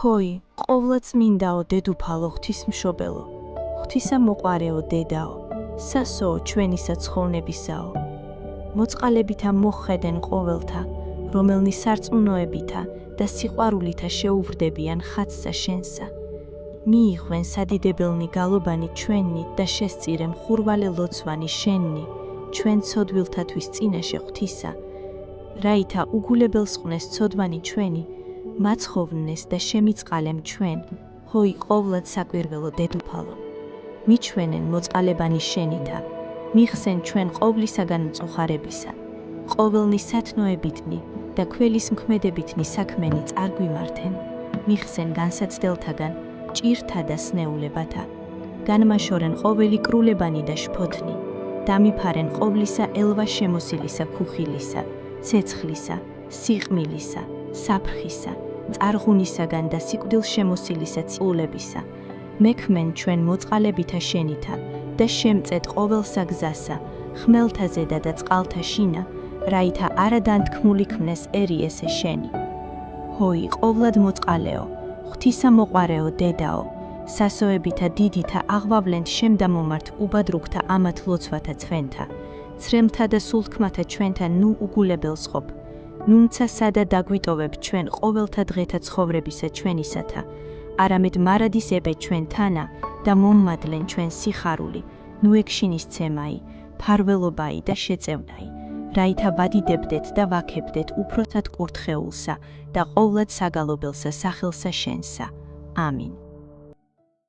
ჰოი, ყოვლადწმინდაო დედოფალო ღვთისმშობელო, ღვთისამოყვარეო დედაო, სასოო ჩვენისა ცხოვნებისაო. მოწყალებითა მოჰხედენ ყოველთა, რომელნი სარწმუნოებითა და სიყვარულითა შეუვრდებიან ხატსა შენსა. მიიხვენ სადიდებელნი გალობანი ჩვენი და შესწირე მხურვალე ლოცვანი შენნი, ჩვენ ცოდვილთათვის წინაშე ღვთისა, რაითა უგულებელს ყვნეს ცოდვანი ჩვენი, მაცხოვნეს და შემიწყალემ ჩვენ, ჰოი ყოვლად საკვირველო დედოფალო. მიჩვენენ მოწყალებანი შენითა, მიხსენ ჩვენ ყოვლისაგან მწუხარებისა, ყოველნი სათნოებითნი და ქველის მქმედებითნი საქმენი წარგვიმართენ, მიხსენ განსაცდელთაგან ჭირთა და სნეულებათა, განმაშორენ ყოველი კრულებანი და შფოთნი, დამიფარენ ყოვლისა ელვა შემოსილისა ქუხილისა, ცეცხლისა, სიყმილისა, საფრხისა, წარღუნისაგან და სიკვდილშემოსილისა ციულებისა, მექმენ ჩვენ მოწყალებითა შენითა და შემწეთ ყოველსა გზასა, ხმელთაზედა და წყალთა შინა, რაითა არა დანთქმული ქმნეს ერი ესე შენი. ჰოი ყოვლად მოწყალეო, ღვთისამოყვარეო დედაო, სასოებითა დიდითა აღვავლენთ შემდამომართ უბადრუქთა ამათ ლოცვათა ცვენთა, ცრემთა და სულთქმათა ჩვენთან ნუ უგულებელს ყოფ, ნუნცა სადა დაგვიტოვებ ჩვენ ყოველთა დღეთა ცხოვრებისა ჩვენისათა, არამედ მარადის ებე ჩვენ თანა და მომმადლენ ჩვენ სიხარული, ნუ ეგშინისცემაი, ფარველობაი და შეწევნაი, რაითა ვადიდებდეთ და ვაქებდეთ უფროსად კურთხეულსა და ყოვლად საგალობელსა სახელსა შენსა. ამინ.